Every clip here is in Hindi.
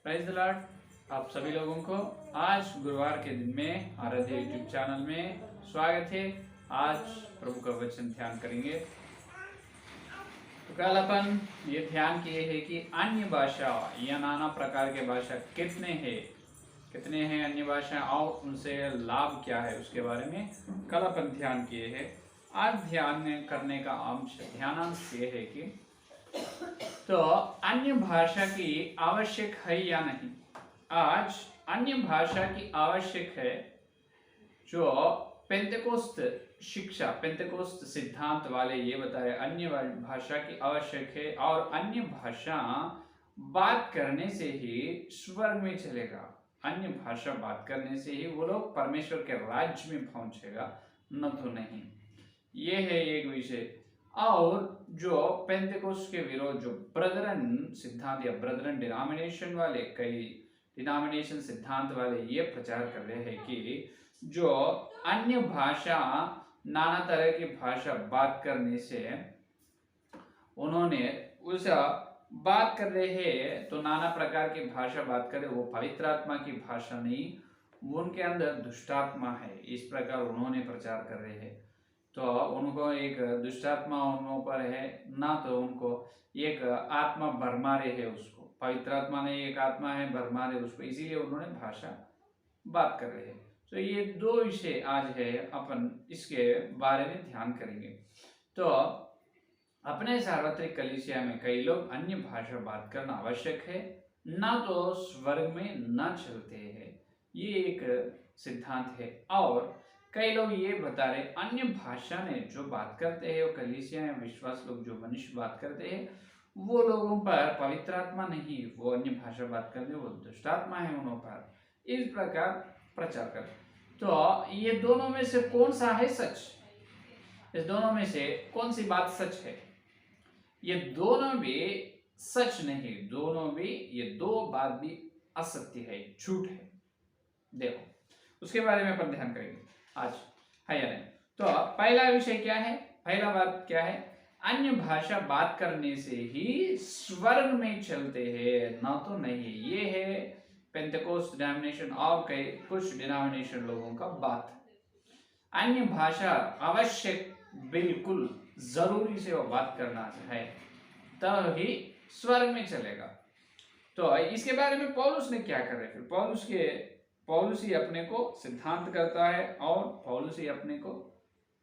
Prize the Lord. आप सभी लोगों को आज गुरुवार के दिन में आराध्य यूट्यूब चैनल में स्वागत है। आज प्रभु का वचन ध्यान करेंगे। तो कल अपन ये ध्यान किए हैं कि अन्य भाषा या नाना प्रकार के भाषा कितने हैं अन्य भाषा और उनसे लाभ क्या है उसके बारे में कल अपन ध्यान किए हैं। आज ध्यान करने का ध्यानांश ये है कि तो अन्य भाषा की आवश्यक है या नहीं। आज अन्य भाषा की आवश्यक है। जो पेंतेकोस्त शिक्षा पेंतेकोस्त सिद्धांत वाले ये बताए अन्य भाषा की आवश्यक है और अन्य भाषा बात करने से ही स्वर्ग में चलेगा। अन्य भाषा बात करने से ही वो लोग परमेश्वर के राज्य में पहुंचेगा, न तो नहीं। ये है एक विषय। और जो पेंतेकोस्ट के विरोध जो ब्रदरन सिद्धांत या ब्रदरन डिनोमिनेशन वाले कई डिनोमिनेशन सिद्धांत वाले ये प्रचार कर रहे हैं कि जो अन्य भाषा नाना तरह की भाषा बात करने से उन्होंने उस बात कर रहे हैं तो नाना प्रकार की भाषा बात करे वो पवित्र आत्मा की भाषा नहीं, उनके अंदर दुष्टात्मा है, इस प्रकार उन्होंने प्रचार कर रहे हैं। तो उनको एक दुष्टात्मा उन पर है ना, तो उनको एक आत्मा भरमारे है, उसको पवित्र आत्मा ने एक आत्मा है भरमारे उसको, इसीलिए उन्होंने भाषा बात कर रहे हैं। तो ये दो विषय आज है, अपन इसके बारे में ध्यान करेंगे। तो अपने सार्वत्रिक कलीसिया में कई लोग अन्य भाषा बात करना आवश्यक है, ना तो स्वर्ग में न चलते हैं, ये एक सिद्धांत है। और कई लोग ये बता रहे अन्य भाषा ने जो बात करते हैं वो कलीसिया में विश्वास लोग जो मनुष्य बात करते हैं वो लोगों पर पवित्र आत्मा नहीं, वो अन्य भाषा बात करते वो दुष्टात्मा है उन पर, इस प्रकार प्रचार कर। तो ये दोनों में से कौन सा है सच? इस दोनों में से कौन सी बात सच है? ये दोनों भी सच नहीं, दोनों भी ये दो बात भी असत्य है, झूठ है। देखो उसके बारे में अपन ध्यान करेंगे आज, है या नहीं। तो पहला विषय क्या है, पहला बात क्या है? अन्य भाषा बात करने से ही स्वर्ग में चलते हैं, ना तो नहीं। ये है पेंतेकोस्ट डिनोमिनेशन और कई कुछ डिनोमिनेशन लोगों का बात। अन्य भाषा आवश्यक, बिल्कुल जरूरी से वो बात करना है, तब ही स्वर्ग में चलेगा। तो इसके बारे में पौलुस ने क्या कर रहे? फिर पौलुस ही अपने को सिद्धांत करता है और पौलुस ही अपने को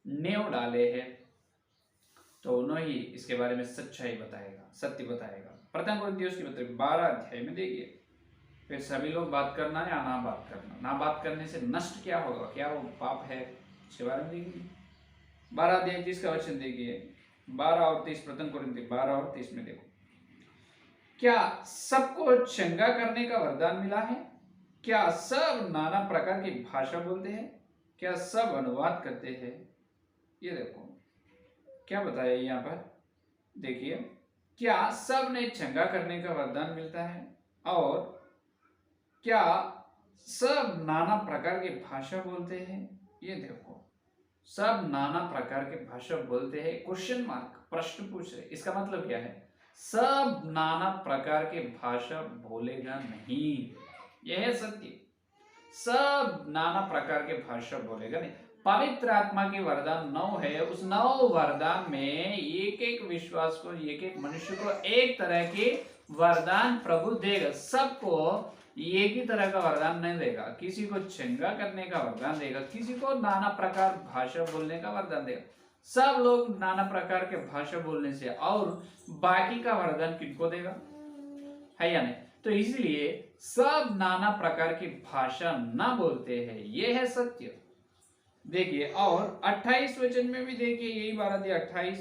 नेव डाले हैं, तो उन्होंने ही इसके बारे में सच्चाई बताएगा, सत्य बताएगा। प्रथम कोरिन्थियों की पत्री 12 अध्याय में देखिए, फिर सभी लोग बात करना या ना बात करना, ना बात करने से नष्ट क्या होगा, क्या वो पाप है, इसके बारे में देखिए। 12 अध्याय 30 का वचन देखिए, 12 और 30, प्रथम कोरिन्थियों 12 और 30 में देखो, क्या सबको चंगा करने का वरदान मिला है? क्या सब नाना प्रकार की भाषा बोलते हैं? क्या सब अनुवाद करते हैं? ये देखो क्या बताया यहाँ पर, देखिए, क्या सब ने चंगा करने का वरदान मिलता है? और क्या सब नाना प्रकार की भाषा बोलते हैं? ये देखो, सब नाना प्रकार की भाषा बोलते हैं, क्वेश्चन मार्क, प्रश्न पूछ रहे, इसका मतलब क्या है? सब नाना प्रकार की भाषा बोलेगा नहीं, यह है सत्य। सब नाना प्रकार के भाषा बोलेगा नहीं। पवित्र आत्मा के वरदान 9 है, उस 9 वरदान में एक एक विश्वास को, एक एक मनुष्य को एक तरह के वरदान प्रभु देगा। सबको एक ही तरह का वरदान नहीं देगा, किसी को चंगा करने का वरदान देगा, किसी को नाना प्रकार भाषा बोलने का वरदान देगा। सब लोग नाना प्रकार के भाषा बोलने से, और बाकी का वरदान किनको देगा, है या नहीं? तो इसलिए सब नाना प्रकार की भाषा ना बोलते हैं, ये है सत्य। देखिए, और 28 वचन में भी देखिए, यही 12:28,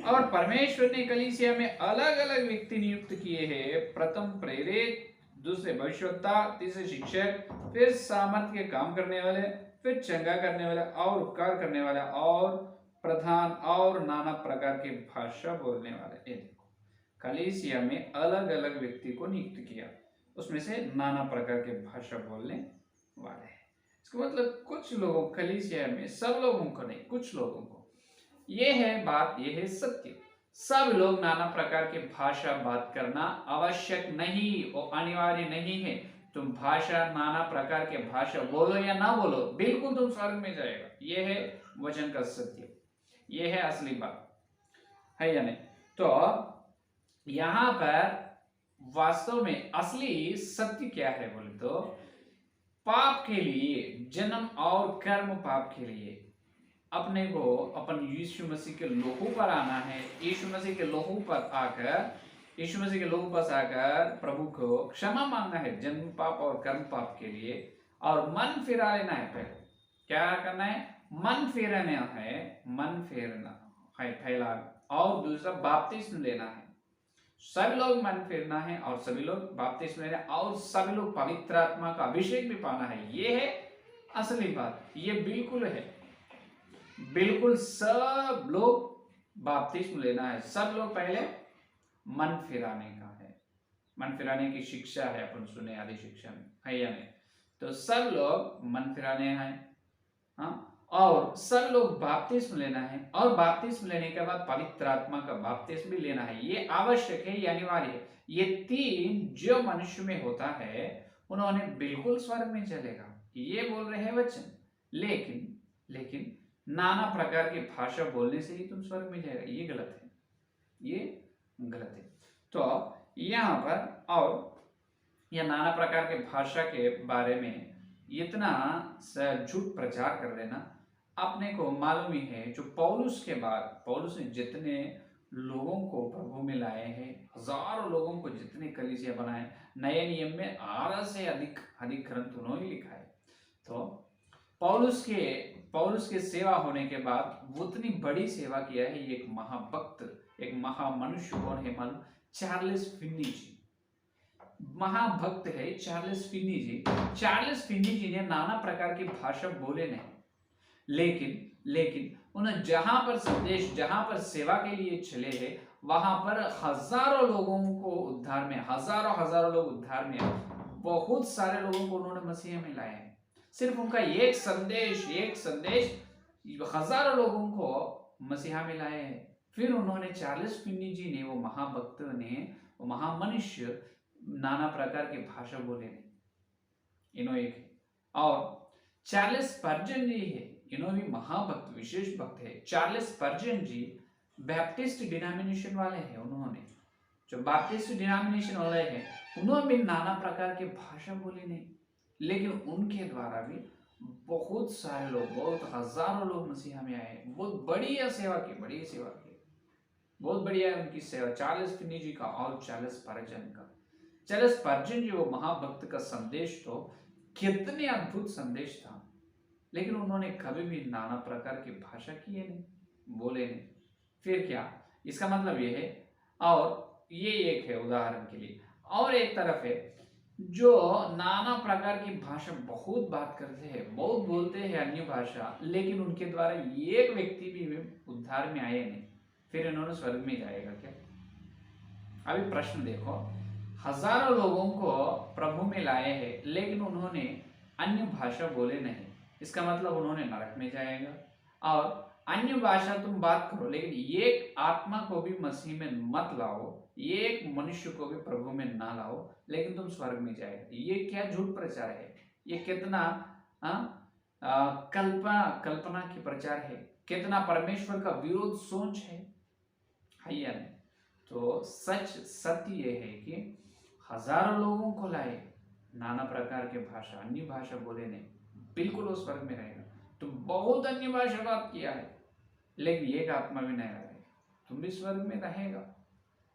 और परमेश्वर ने कलीसिया में अलग अलग व्यक्ति नियुक्त किए हैं, प्रथम प्रेरित, दूसरे भविष्यवक्ता, तीसरे शिक्षक, फिर सामर्थ्य के काम करने वाले, फिर चंगा करने वाले और उपकार करने वाले, और प्रधान, और नाना प्रकार की भाषा बोलने वाले। कलीसिया में अलग अलग व्यक्ति को नियुक्त किया, उसमें से नाना प्रकार के भाषा बोलने वाले हैं। इसका मतलब कुछ लोगों, कलीसिया में सब लोगों को नहीं, कुछ लोगों को। ये है बात, ये है सत्य। सब लोग नाना प्रकार की भाषा बात करना आवश्यक नहीं और अनिवार्य नहीं है। तुम भाषा नाना प्रकार के भाषा बोलो या ना बोलो, बिल्कुल तुम स्वर्ग में जाएगा। ये है वचन का सत्य, ये है असली बात, है या नहीं? तो यहां पर वास्तव में असली सत्य क्या है बोले तो, पाप के लिए जन्म और कर्म पाप के लिए अपने को अपन यीशु मसीह के लोहू पर आना है। यीशु मसीह के लोहू पर आकर, यीशु मसीह के लोहू पर आकर प्रभु को क्षमा मांगना है जन्म पाप और कर्म पाप के लिए, और मन फिरा लेना है। पहले क्या करना है? मन फेरना है, मन फेरना है पहला, और दूसरा बपतिस्म लेना है। सभी लोग मन फेरना है और सभी लोग बपतिस्म लेना है और सभी लोग पवित्र आत्मा का अभिषेक भी पाना है। ये है असली बात, ये बिल्कुल है, बिल्कुल सब लोग बपतिस्म लेना है। सब लोग पहले मन फिराने का है, मन फिराने की शिक्षा है, अपन सुने आदि शिक्षा में, है या नहीं? तो सब लोग मन फिराने हैं, हाँ, और सब लोग बपतिस्म लेना है, और बपतिस्म लेने के बाद पवित्र आत्मा का बपतिस्म भी लेना है। ये आवश्यक है, ये अनिवार्य है। ये तीन जो मनुष्य में होता है उन्होंने बिल्कुल स्वर्ग में चलेगा, ये बोल रहे हैं वचन। लेकिन नाना प्रकार की भाषा बोलने से ही तुम स्वर्ग में जाएगा, ये गलत है, ये गलत है। तो यहाँ पर और यह नाना प्रकार के भाषा के बारे में इतना झूठ प्रचार कर देना, अपने को मालूम ही है। जो पौलुस के बाद, पौलुस ने जितने लोगों को प्रभु में लाए हैं, हजारों लोगों को जितने कलीसिया बनाए, नए नियम में आधा से अधिक ग्रंथ उन्होंने लिखा है। तो पौलुस के सेवा होने के बाद वो इतनी बड़ी सेवा किया है। एक महाभक्त, एक महामनुष्य कौन है मालूम? चार्ल्स फिन्नी जी, महाभक्त है चार्ल्स फिन्नी जी। चार्ल्स फिन्नी जी ने नाना प्रकार की भाषा बोले नहीं, लेकिन उन्हें जहां पर संदेश, जहां पर सेवा के लिए चले हैं, वहां पर हजारों लोगों को उद्धार में, हजारों लोग उद्धार में, बहुत सारे लोगों को उन्होंने मसीह में लाया है। सिर्फ उनका एक संदेश हजारों लोगों को मसीहा में लाए हैं। फिर उन्होंने, चार्ल्स फिन्नी जी ने, वो महाभक्त ने, वो महामनुष्य, नाना प्रकार की भाषा बोले नहीं, इन्हों एक है। और चार्ल्स स्पर्जन जी है, इन्हों भी महाभक्त, विशेष भक्त है। चार्ल्स स्पर्जन जी बैप्टिस्ट डिनोमिनेशन वाले हैं। उन्होंने, जो बैप्टिस्ट डिनोमिनेशन वाले हैं, उन्होंने भी नाना प्रकार के भाषा बोले नहीं, लेकिन उनके द्वारा भी बहुत सारे लोग, बहुत हजारों लोग मसीहा में आए। बहुत बढ़िया सेवा की, बहुत बढ़िया है उनकी सेवा, चार्ल्स फिन्नी जी का और चार्ल्स स्पर्जन का। चार्ल्स स्पर्जन जी, वो महाभक्त का संदेश तो कितने अद्भुत संदेश था, लेकिन उन्होंने कभी भी नाना प्रकार की भाषा किए नहीं, बोले नहीं। फिर क्या? इसका मतलब ये है, और ये एक है उदाहरण के लिए। और एक तरफ है जो नाना प्रकार की भाषा बहुत बात करते हैं, बहुत बोलते हैं अन्य भाषा, लेकिन उनके द्वारा एक व्यक्ति भी उद्धार में आए नहीं, फिर इन्होंने स्वर्ग में जाएगा क्या? अभी प्रश्न देखो, हजारों लोगों को प्रभु में लाए हैं, लेकिन उन्होंने अन्य भाषा बोले नहीं, इसका मतलब उन्होंने नरक में जाएगा। और अन्य भाषा तुम बात करो, लेकिन एक आत्मा को भी मसीह में मत लाओ, एक मनुष्य को भी प्रभु में ना लाओ, लेकिन तुम स्वर्ग में जाएगा। ये क्या झूठ प्रचार है? ये कितना कल्पना की प्रचार है, कितना परमेश्वर का विरोध सोच है या नहीं? तो सत्य ये है कि हजारों लोगों को लाए, नाना प्रकार के भाषा, अन्य भाषा बोले नहीं, बिल्कुल वो स्वर्ग में रहेगा। तुम बहुत अन्य भाषा बात किया है, लेकिन एक आत्मा भी नहीं रहेगा, तुम भी स्वर्ग में रहेगा।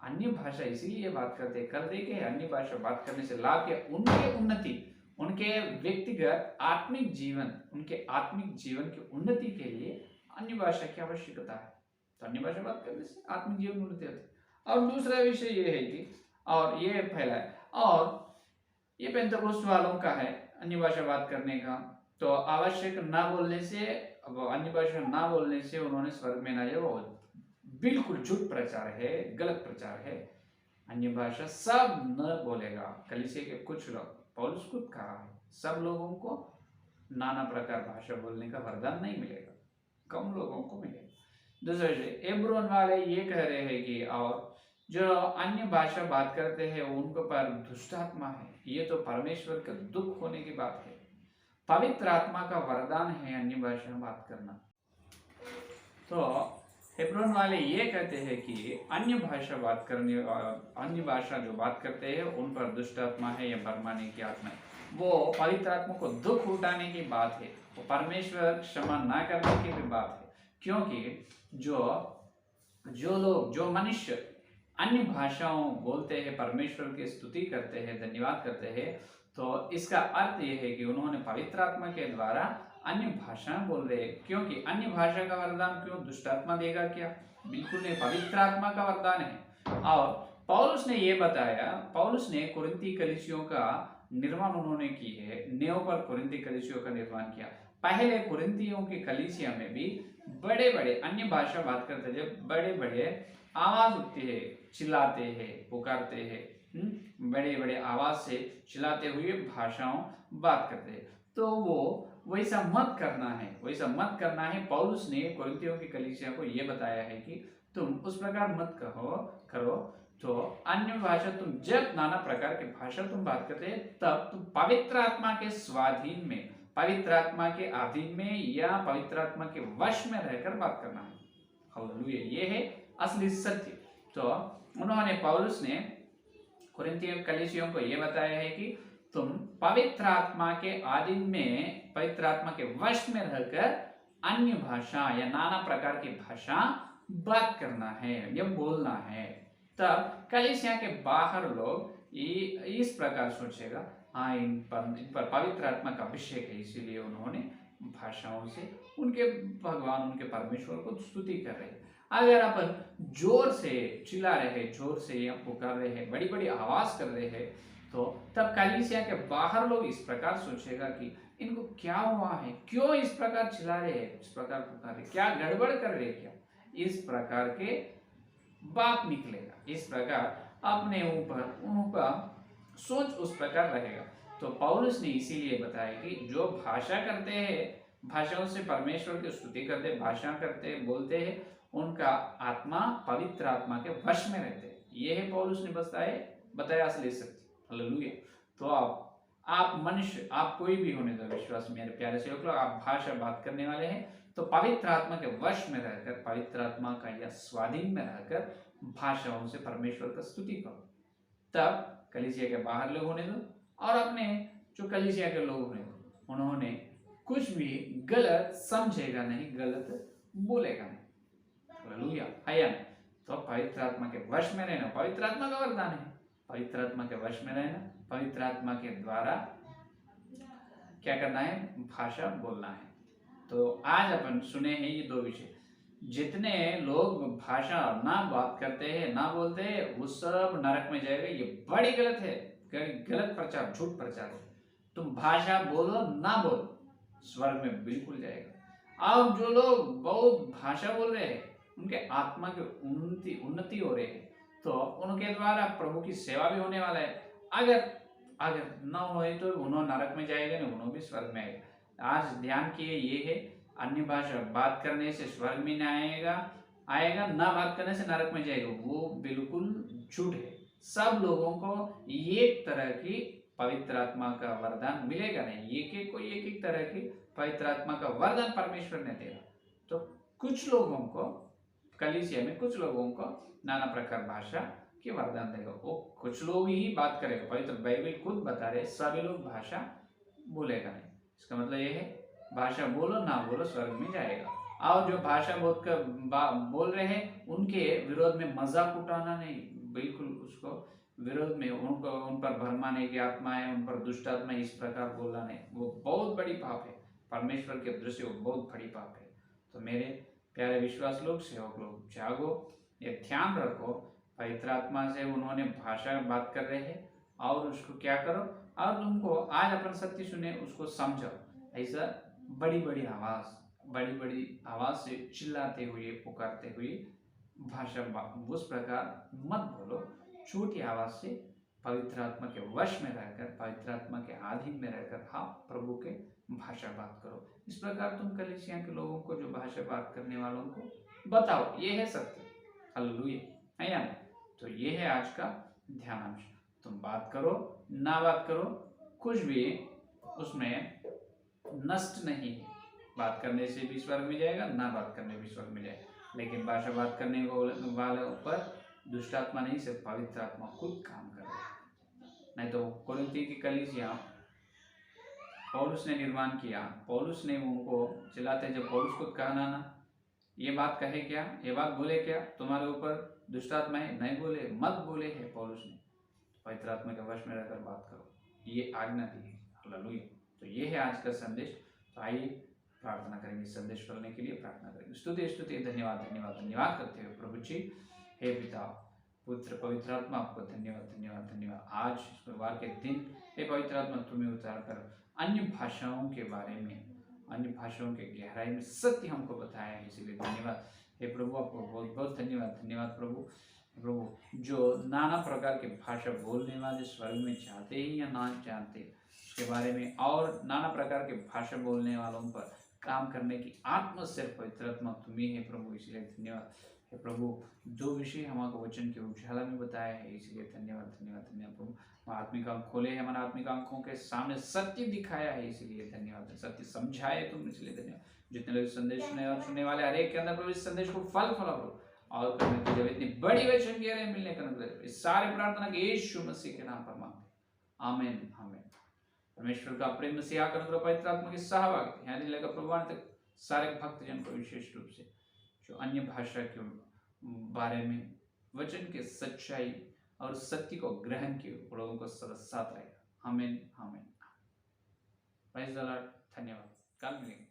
अन्य भाषा इसीलिए बात करते कि अन्य भाषा बात करने से लाभ के, उनके उन्नति, उनके व्यक्तिगत आत्मिक जीवन, उनके आत्मिक जीवन की उन्नति के लिए अन्य भाषा की आवश्यकता है। तो अन्य भाषा बात करने से आत्मिक जीवन उन्नति होती है। और दूसरा विषय ये है कि, और ये फैला है, और ये पेंतकोस्त वालों का है अन्य भाषा बात करने का, तो आवश्यक ना बोलने से, अन्य भाषा ना बोलने से उन्होंने स्वर्ग में ना जाए, वो बिल्कुल झूठ प्रचार है, गलत प्रचार है। अन्य भाषा सब न बोलेगा। कलीसिया के कुछ लोग, पौलुस खुद कहा है, सब लोगों को नाना प्रकार भाषा बोलने का वरदान नहीं मिलेगा, कम लोगों को मिलेगा। दूसरे से हेब्रोन वाले ये कह रहे हैं कि और जो अन्य भाषा बात करते हैं उनको पर दुष्ट आत्मा है। ये तो परमेश्वर का दुख होने की बात है। पवित्र आत्मा का वरदान है अन्य भाषा बात करना। तो हेब्रोन वाले ये कहते हैं कि अन्य भाषा जो बात करते हैं उन पर दुष्ट आत्मा है या भरमाने की आत्मा है। वो पवित्र आत्मा को दुख उठाने की बात है, वो परमेश्वर क्षमा ना करने की भी बात है। क्योंकि जो मनुष्य अन्य भाषाओं बोलते हैं, परमेश्वर की स्तुति करते हैं, धन्यवाद करते हैं, तो इसका अर्थ यह है कि उन्होंने पवित्र आत्मा के द्वारा अन्य भाषाएं बोल रहे हैं। क्योंकि अन्य भाषा का वरदान क्यों दुष्ट आत्मा देगा क्या? बिल्कुल नहीं, पवित्र आत्मा का वरदान है। और पौलुस ने ये बताया, पौलुस ने कुरिन्थी कलीसियों का निर्माण उन्होंने की है, नेव पर कुरिन्थी कलीसियों का निर्माण किया। पहले कुरिन्थियों की कलीसिया में भी बड़े बड़े अन्य भाषा बात करते थे, बड़े बड़े आवाज उठती है, चिल्लाते हैं, पुकारते हैं, बड़े बड़े आवाज से चिल्लाते हुए भाषाओं बात करते हैं। तो वो वैसा मत करना है, वैसा मत करना है। पौलुस ने कुरिन्थियों की कलीसिया को ये बताया है कि तुम उस प्रकार मत करो। तो अन्य भाषा तुम जब नाना प्रकार की भाषा तुम बात करते हैं तब तुम पवित्र आत्मा के स्वाधीन में, पवित्र आत्मा के अधीन में या पवित्र आत्मा के वश में रहकर बात करना है। हालेलुया, ये है असली सत्य। तो उन्होंने, पौलुस ने कुरिन्थियों कलीसियों को यह बताया है कि तुम पवित्र आत्मा के अधीन में, पवित्र आत्मा के वश में रहकर अन्य भाषा या नाना प्रकार की भाषा बात करना है या बोलना है। तब कलीसिया के बाहर लोग इस प्रकार सोचेगा, हाँ इन पर पवित्र आत्मा का अभिषेक है, इसीलिए उन्होंने भाषाओं से उनके भगवान, उनके परमेश्वर को स्तुति कर रहे हैं। अगर अपन जोर से चिल्ला रहे हैं, जोर से या पुकार रहे हैं, बड़ी बड़ी आवाज कर रहे हैं, तो तब कलीसिया के बाहर लोग इस प्रकार सोचेगा कि इनको क्या हुआ है, क्यों इस प्रकार चिल्ला रहे हैं, इस प्रकार पुकार रहे, क्या गड़बड़ कर रहे, क्या इस प्रकार के बात निकलेगा। इस प्रकार अपने ऊपर उनका सोच उस प्रकार रहेगा। तो पौलुस ने इसीलिए बताया कि जो भाषा करते हैं, भाषाओं से परमेश्वर की स्तुति करते, भाषा करते, बोलते हैं, उनका आत्मा पवित्र आत्मा के वश में रहते हैं। ये है पौलुस ने बताया असली सत्य। हालेलुया। तो आप मनुष्य, आप कोई भी होने दो विश्वास, मेरे प्यारे सेवक लोग, आप भाषा बात करने वाले हैं तो पवित्र आत्मा के वश में रहकर, पवित्र आत्मा का या स्वाधीन में रहकर भाषाओं से परमेश्वर का स्तुति करो। तब कलीसिया के बाहर लोग होने दो और अपने जो कलीसिया के लोग होने दो, उन्होंने कुछ भी गलत समझेगा नहीं, गलत बोलेगा नहीं। हालेलुया, है ना? तो पवित्र आत्मा के वश में रहना पवित्र आत्मा का वरदान है। पवित्र आत्मा के वश में रहना, पवित्र आत्मा के द्वारा क्या करना है, भाषा बोलना है। तो आज अपन सुने हैं ये दो विषय। जितने लोग भाषा ना बात करते हैं, ना बोलते हैं, वो सब नरक में जाएगा। ये बड़ी गलत है, गलत प्रचार, झूठ प्रचार है। तुम भाषा बोलो ना बोलो, स्वर्ग में बिल्कुल जाएगा। और जो लोग बहुत भाषा बोल रहे हैं, उनके आत्मा की उन्नति हो रही है, तो उनके द्वारा प्रभु की सेवा भी होने वाला है। अगर न होए तो उन्होंने नरक में जाएगा, नहीं उन्होंने भी स्वर्ग में आएगा। आज ध्यान किए, ये है अन्य भाषा बात करने से स्वर्ग में नहीं आएगा, ना बात करने से नरक में जाएगा, वो बिल्कुल झूठ है। सब लोगों को एक तरह की पवित्र आत्मा का वरदान मिलेगा नहीं, एक एक तरह की पवित्र आत्मा का वरदान परमेश्वर ने दिया। तो कुछ लोगों को, कलीसिया में कुछ लोगों को नाना प्रकार भाषा के वरदान देगा, वो कुछ लोग ही बात करेगा। पवित्र बाइबल खुद बता रहे सभी लोग भाषा बोलेगा नहीं। इसका मतलब ये है भाषा बोलो ना बोलो स्वर्ग में जाएगा। और जो भाषा बोल रहे हैं उनके विरोध में मजाक उठाना नहीं, बिल्कुल उसको विरोध में उन पर भरमाने की आत्मा है, उन पर दुष्ट आत्मा, इस प्रकार बोलना नहीं, वो बहुत बड़ी पाप है। परमेश्वर के दृष्टि वो बहुत बड़ी पाप है। तो मेरे प्यारे विश्वास लोग, सेवक लोग, जागो, ये ध्यान रखो, पवित्र आत्मा से उन्होंने भाषा बात कर रहे हैं और उसको क्या करो, और तुमको आज अपन सत्य सुने उसको समझो। ऐसा बड़ी बड़ी आवाज से चिल्लाते हुए, पुकारते हुए भाषा उस प्रकार मत बोलो। छोटी आवाज से पवित्र आत्मा के वश में रहकर, पवित्र आत्मा के अधीन में रहकर हाँ प्रभु के भाषा बात करो। इस प्रकार तुम कलीसिया के लोगों को, जो भाषा बात करने वालों को बताओ, ये है सत्य। हालेलुया, है या नहीं? तो ये है आज का ध्यानांश। तुम बात करो ना बात करो, कुछ भी उसमें नष्ट नहीं है। बात करने से भी स्वर्ग में जाएगा, ना बात करने भी स्वर्ग में जाएगा। लेकिन भाषा बात करने वालों पर दुष्ट आत्मा नहीं, सिर्फ पवित्र आत्मा खुद काम कर रहा है। नहीं तो कोरिन्थी की कलीसिया पौलुस ने निर्माण किया, पौलुस ने उनको चिल्लाते, जब पौलुस को कहना ना ये बात कहे क्या, ये बात बोले क्या, तुम्हारे ऊपर दुष्ट आत्मा है, नहीं बोले, मत बोले है पौलुस ने। पवित्र आत्मा के वश में रहकर बात करो, ये आज्ञा दी है। हालेलुया। तो ये है आज का संदेश। तो आइए प्रार्थना करेंगे, संदेश सुनने के लिए प्रार्थना करेंगे। स्तुति स्तुति धन्यवाद धन्यवाद धन्यवाद करते हुए प्रभु जी, हे पिता पुत्र पवित्र आत्मा, आपको धन्यवाद धन्यवाद धन्यवाद। आज गुरुवार के दिन हे पवित्र आत्मा, तुम्हें उतार कर अन्य भाषाओं के बारे में, अन्य भाषाओं के गहराई में सत्य हमको बताया है, इसीलिए धन्यवाद हे प्रभु। आपको बहुत बहुत धन्यवाद धन्यवाद प्रभु। प्रभु जो नाना प्रकार के भाषा बोलने वाले स्वर्ग में चाहते ही या ना चाहते, उसके बारे में, और नाना प्रकार के भाषा बोलने वालों पर काम करने की आत्मा सिर्फ पवित्र आत्मा तुम्हें है प्रभु, इसलिए धन्यवाद हे प्रभु। जो विषय हमारे वचन के उजाला में बताया है, इसलिए धन्यवाद धन्यवाद धन्यवाद प्रभु। आत्मिक आंख खोले हैं, हमारे आत्मिक आंखों के सामने सत्य दिखाया है, इसलिए धन्यवाद। सत्य समझाए तुम, इसलिए धन्यवाद। जितने लोग संदेश सुने और सुनने वाले हर एक के अंदर प्रभु इस संदेश को फल फलाओ और करने की, जब इतनी बड़ी वचन की अरे मिलने का अनुग्रह, इस सारे प्रार्थना के यीशु मसीह के नाम पर मांगते, आमीन आमीन। परमेश्वर का प्रेम मसीहा का अनुग्रह, पवित्र आत्मा की सहभागिता यहाँ दिलेगा प्रभुवान तक सारे भक्तजन को, विशेष रूप से जो अन्य भाषा के बारे में वचन के सच्चाई और सत्य को ग्रहण किए लोगों को साथ रहेगा। आमीन आमीन। Praise the Lord. धन्यवाद। कल मिलेंगे।